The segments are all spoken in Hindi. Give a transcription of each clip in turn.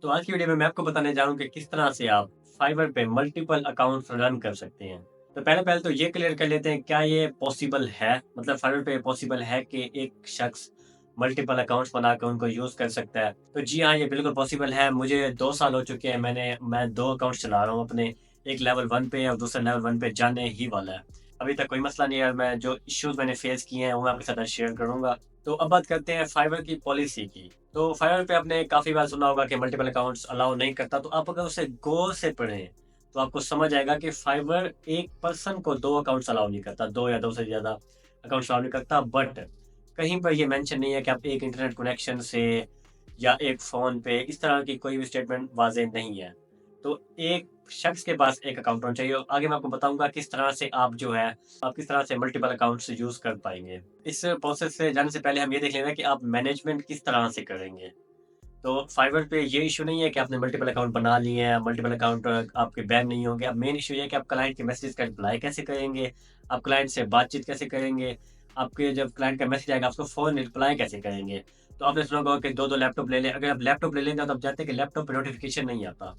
तो आज की वीडियो में मैं आपको बताने जा रहा हूँ कि किस तरह से आप फाइवर पे मल्टीपल अकाउंट्स रन कर सकते हैं। तो पहले पहले तो ये क्लियर कर लेते हैं, क्या ये पॉसिबल है? मतलब फाइवर पे पॉसिबल है कि एक शख्स मल्टीपल अकाउंट्स बनाकर उनको यूज़ कर सकता है? तो जी हाँ, ये बिल्कुल पॉसिबल है। मुझे 2 साल हो चुके हैं, मैं 2 अकाउंट्स चला रहा हूँ अपने। एक लेवल 1 पे है और दूसरा लेवल 1 पे जाने ही वाला है। अभी तक कोई मसला नहीं है। मैं जो इश्यूज़ मैंने फेस किए हैं, वो मैं आपके साथ आज शेयर करूँगा। तो अब बात करते हैं फाइवर की पॉलिसी की। तो फाइवर पे आपने काफ़ी बार सुना होगा कि मल्टीपल अकाउंट्स अलाउ नहीं करता, तो आप अगर उसे गौर से पढ़ें, तो आपको समझ आएगा कि फाइवर एक पर्सन को 2 अकाउंट्स अलाउ नहीं करता, 2 या 2 से ज़्यादा अकाउंट्स अलाउ नहीं करता। बट कहीं पर ये मेंशन नहीं है कि आप एक इंटरनेट कनेक्शन से या एक फ़ोन पे, इस तरह की कोई भी स्टेटमेंट वाज़ेह नहीं है। तो एक शख्स के पास एक अकाउंट होना चाहिए और आगे मैं आपको बताऊँगा किस तरह से आप जो है, आप किस तरह से मल्टीपल अकाउंट्स यूज़ कर पाएँगे। इस प्रोसेस से जाने से पहले हम ये देख लेना कि आप मैनेजमेंट किस तरह से करेंगे। तो फाइवर पे ये इश्यू नहीं है कि आपने मल्टीपल अकाउंट बना लिए हैं, मल्टीपल अकाउंट आपके बैन नहीं होंगे। अब मेन इश्यू ये है कि आप क्लाइंट के मैसेज का रिप्लाई कैसे करेंगे, आप क्लाइंट से बातचीत कैसे करेंगे, आपके जब क्लाइंट का मैसेज आएगा, आप उसको फ़ौरन रिप्लाई कैसे करेंगे। तो आपने सुना होगा कि 2-2 लैपटॉप ले लें, अगर आप लैपटॉप ले लेंगे तो आप जानते हैं कि लैपटॉप पे नोटिफ़िकेशन नहीं आता।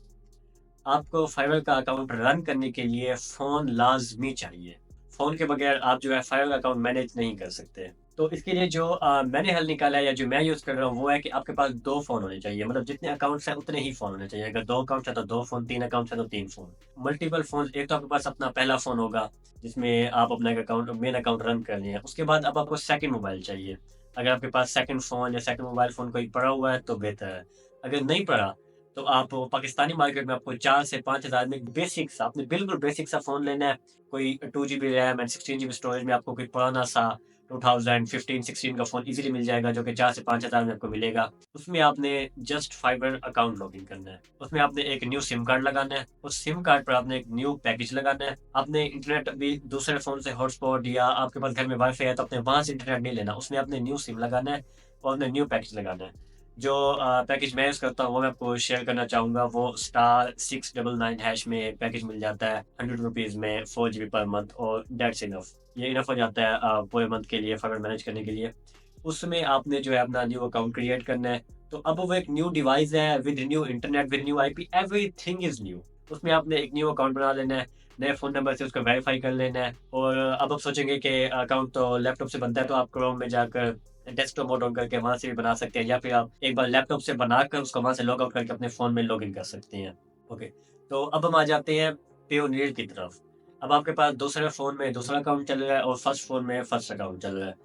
आपको फाइवर का अकाउंट रन करने के लिए फ़ोन लाज़मी चाहिए। फ़ोन के बगैर आप जो है फाइवर का अकाउंट मैनेज नहीं कर सकते। तो इसके लिए जो मैंने हल निकाला है या जो मैं यूज़ कर रहा हूँ वो है कि आपके पास 2 फ़ोन होने चाहिए। मतलब जितने अकाउंट्स हैं उतने ही फ़ोन होने चाहिए। अगर 2 अकाउंट्स हैं तो 2 फ़ोन, 3 अकाउंट्स हैं तो 3 फ़ोन। मल्टीपल फ़ोन, एक तो आपके पास अपना पहला फ़ोन होगा जिसमें आप अपना एक अकाउंट मेन अकाउंट रन कर लें। उसके बाद अब आपको सेकंड मोबाइल चाहिए। अगर आपके पास सेकंड फ़ोन या सेकंड मोबाइल फ़ोन कोई पड़ा हुआ है तो बेहतर है। अगर नहीं पड़ा तो आप पाकिस्तानी मार्केट में आपको 4 से 5,000 में बेसिक सा, आपने बिल्कुल बेसिक सा फ़ोन लेना है। कोई 2 GB RAM and 16 GB storage में आपको कोई पुराना सा 2015-16 का फ़ोन ईज़िली मिल जाएगा, जो कि 4 से 5,000 में आपको मिलेगा। उसमें आपने जस्ट फाइबर अकाउंट लॉगिन करना है। उसमें आपने एक न्यू सिम कार्ड लगाना है। उस सिम कार्ड पर आपने एक न्यू पैकेज लगाना है। आपने इंटरनेट भी दूसरे फ़ोन से हॉटस्पॉट या आपके पास घर में वाई-फाई है तो आपने वहाँ से इंटरनेट नहीं लेना। उसमें आपने न्यू सिम लगाना है और आपने न्यू पैकेज लगाना है। जो पैकेज मैं यूज़ करता हूँ वो मैं आपको शेयर करना चाहूँगा। वो स्टार 699 हैश में एक पैकेज मिल जाता है ₹100 में 4 जीबी पर मंथ और दैट्स इनफ। ये इनफ हो जाता है पूरे मंथ के लिए फाइबर मैनेज करने के लिए। उसमें आपने जो है अपना न्यू अकाउंट क्रिएट करना है। तो अब वो एक न्यू डिवाइस है with new internet, with new IP, everything is new. उसमें आपने एक न्यू अकाउंट बना लेना है, नए फ़ोन नंबर से उसको वेरीफ़ाई कर लेना है और अब आप सोचेंगे कि अकाउंट तो लैपटॉप से बनता है तो आप क्रोम में जाकर डेस्कटॉप मोड ऑन करके वहाँ से भी बना सकते हैं या फिर आप एक बार लैपटॉप से बनाकर उसको वहाँ से लॉग आउट करके अपने फ़ोन में लॉगिन कर सकते हैं। ओके, तो अब हम आ जाते हैं पेयोनियर की तरफ। अब आपके पास दूसरे फ़ोन में दूसरा अकाउंट चल रहा है और फर्स्ट फ़ोन में फर्स्ट अकाउंट चल रहा है।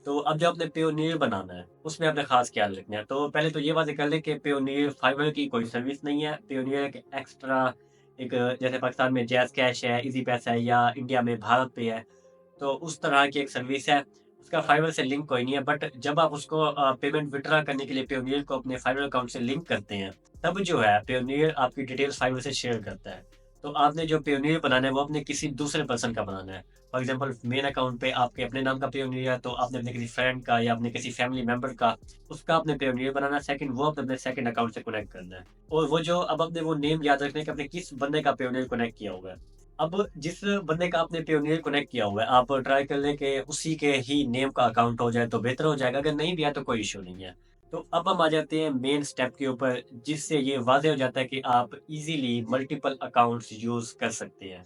तो अब जो आपने पेयोनियर बनाना है, उसमें आपने ख़ास ख्याल रखना है। तो पहले तो ये वाज़ेह कर लें कि पेयोनियर फाइबर की कोई सर्विस नहीं है। पेयोनियर एक एक्स्ट्रा एक जैसे पाकिस्तान में जैज़ कैश है, ईज़ी पैसा है या इंडिया में भारत पे है। तो उस तरह की एक सर्विस है, उसका फाइवर से लिंक कोई नहीं है, बट जब आप उसको पेमेंट विथड्रॉ करने के लिए पेयोनियर को अपने फाइवर अकाउंट से लिंक करते हैं, तब जो है पेयोनियर आपकी डिटेल्स फाइवर से शेयर करता है। तो आपने जो पेयोनियर बनाना है वो अपने किसी दूसरे पर्सन का बनाना है। फॉर एग्ज़ाम्पल मेन अकाउंट पे आपके अपने नाम का पेयोनियर है, तो आपने अपने किसी फ्रेंड का या अपने किसी फैमिली मेंबर का, उसका आपने पेयोनियर बनाना है। सेकंड वो आपने अपने सेकंड अकाउंट से कनेक्ट करना है। और वो जो अब आपने वो नेम याद रखना है कि आपने किस बंदे का पेयोनियर कनेक्ट किया हुआ है। अब जिस बंदे का आपने पेयोनियर कनेक्ट किया हुआ है, आप ट्राई कर लें कि उसी के ही नेम का अकाउंट हो जाए तो बेहतर हो जाएगा, अगर नहीं भी है तो कोई इश्यू नहीं है। तो अब हम आ जाते हैं मेन स्टेप के ऊपर, जिससे ये वाज़ेह हो जाता है कि आप ईज़िली मल्टीपल अकाउंट्स यूज़ कर सकते हैं।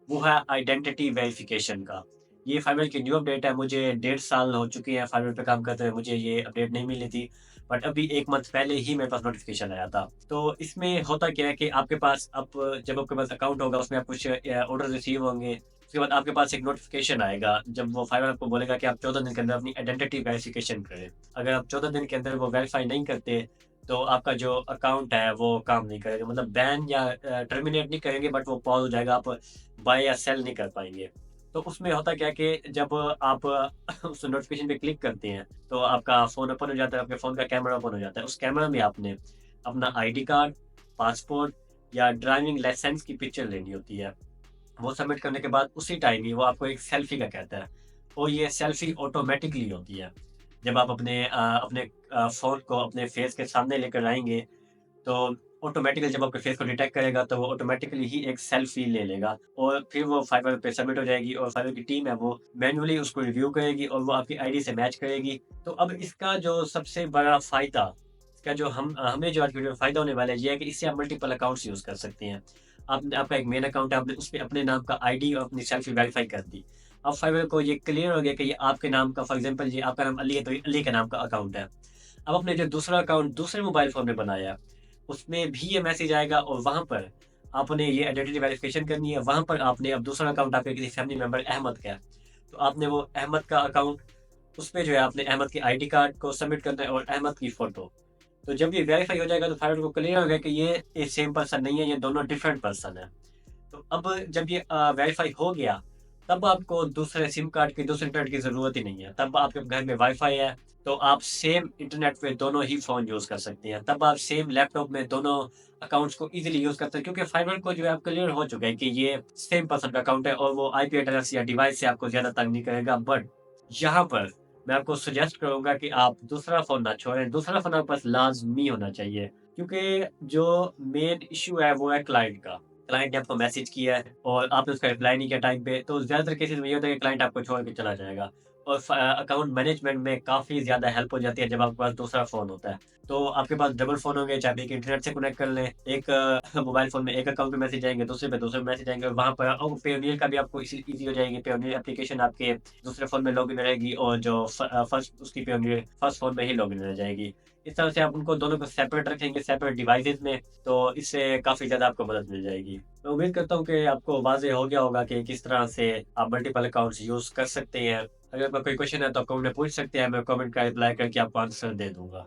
वो है आइडेंटिटी वेरिफ़िकेशन का। ये फाइवर की न्यू अपडेट है, मुझे 1.5 साल हो चुके हैं फाइवर पे काम करते हुए, मुझे ये अपडेट नहीं मिली थी। बट अभी 1 मंथ पहले ही मेरे पास नोटिफ़िकेशन आया था। तो इसमें होता क्या है कि आपके पास अब जब आपके पास अकाउंट होगा उसमें आप कुछ ऑर्डर रिसीव होंगे, उसके बाद आपके पास एक नोटिफ़िकेशन आएगा, जब वो फाइवर आपको बोलेगा कि आप 14 दिन के अंदर अपनी आइडेंटिटी वेरिफ़िकेशन करें। अगर आप 14 दिन के अंदर वो वेरीफ़ाई नहीं करते, तो आपका जो अकाउंट है वो काम नहीं करेगा। मतलब बैन या टर्मिनेट नहीं करेंगे, बट वो पॉज़ हो जाएगा, आप बाय या सेल नहीं कर पाएँगे। तो उसमें होता क्या है कि जब आप उस नोटिफ़िकेशन पे क्लिक करते हैं, तो आपका फ़ोन ओपन हो जाता है, आपके फ़ोन का कैमरा ओपन हो जाता है। उस कैमरा में आपने अपना आईडी कार्ड, पासपोर्ट या ड्राइविंग लाइसेंस की पिक्चर लेनी होती है। वो सबमिट करने के बाद उसी टाइम ही वो आपको एक सेल्फ़ी का कहता है और ये सेल्फ़ी ऑटोमैटिकली होती है। जब आप अपने फ़ोन को अपने फ़ेस के सामने लेकर आएँगे, तो ऑटोमैटिकली जब आपके फेस को डिटेक्ट करेगा तो वो ऑटोमैटिकली ही एक सेल्फी ले लेगा और फिर वो फाइवर पे सबमिट हो जाएगी और फाइवर की टीम है वो मैन्युअली उसको रिव्यू करेगी और वो आपकी आईडी से मैच करेगी। तो अब इसका जो सबसे बड़ा फ़ायदा इसका जो हमें जो आज वीडियो में फ़ायदा होने वाला है ये है कि इससे आप मल्टीपल अकाउंट्स यूज़ कर सकते हैं। आपका एक मेन अकाउंट है, आपने उसपे अपने नाम का आईडी और अपनी सेल्फी वेरीफ़ाई कर दी। अब फाइवर को ये क्लियर हो गया कि ये आपके नाम का, फॉर एग्ज़ाम्पल ये आपका नाम अली है, तो ये अली के नाम का अकाउंट है। अब आपने जो दूसरा अकाउंट दूसरे मोबाइल फ़ोन में बनाया, उसमें भी ये मैसेज आएगा और वहाँ पर आपने ये आइडेंटिटी वेरिफ़िकेशन करनी है। वहाँ पर आपने अब दूसरा अकाउंट आपके किसी फैमिली मेंबर अहमद का है, तो आपने वो अहमद का अकाउंट, उसपे जो है आपने अहमद के आईडी कार्ड को सबमिट करना है और अहमद की फ़ोटो। तो जब ये वेरीफ़ाई हो जाएगा तो फाइवर को क्लियर हो गया कि ये सेम पर्सन नहीं है, ये दोनों डिफरेंट पर्सन है। तो अब जब ये वेरीफ़ाई हो गया, तब आपको दूसरे सिम कार्ड की, दूसरे इंटरनेट की ज़रूरत ही नहीं है। तब आपके घर में वाईफ़ाई है, तो आप सेम इंटरनेट पे दोनों ही फ़ोन यूज़ कर सकते हैं। तब आप सेम लैपटॉप में दोनों अकाउंट्स को ईज़िली यूज़ करते हैं, क्योंकि फाइवर को जो है अब क्लियर हो चुका है कि ये सेम पर्सन का अकाउंट है और वो आईपी एड्रेस या डिवाइस से आपको ज़्यादा तंग नहीं करेगा। बट यहाँ पर मैं आपको सजेस्ट करूँगा कि आप दूसरा फ़ोन ना छोड़ें। दूसरा फ़ोन आपके पास लाज़मी होना चाहिए, क्योंकि जो मेन इश्यू है वो है क्लाइंट का। क्लाइंट ने आपको मैसेज किया है और आपने उसका रिप्लाई नहीं किया टाइम पे, तो ज़्यादातर केसेज़ में ये होता है कि क्लाइंट आपको छोड़ के चला जाएगा। और अकाउंट मैनेजमेंट में काफ़ी ज़्यादा हेल्प हो जाती है जब आपके पास दूसरा फ़ोन होता है। तो आपके पास डबल फ़ोन होंगे, चाहे आप एक इंटरनेट से कनेक्ट कर लें, एक मोबाइल फ़ोन में एक अकाउंट पे मैसेज आएँगे, दूसरे पे दूसरे मैसेज आएँगे और वहाँ पर पेयोनियर का भी आपको ईज़ी हो जाएगी। पेयोनियर एप्लीकेशन आपके दूसरे फ़ोन में लॉगिन रहेगी और जो फर्स्ट उसकी पेयोनियर फर्स्ट फ़ोन में ही लॉगिन रह जाएगी। इस तरह से आप उनको दोनों को सेपरेट रखेंगे, सेपरेट डिवाइसेज़ में, तो इससे काफ़ी ज़्यादा आपको मदद मिल जाएगी। मैं उम्मीद करता हूँ कि आपको वाज़ेह हो गया होगा कि किस तरह से आप मल्टीपल अकाउंट्स यूज़ कर सकते हैं। अगर आपका कोई क्वेश्चन है तो आप कमेंट में पूछ सकते हैं, मैं कमेंट का रिप्लाई करके आपको आंसर दे दूँगा।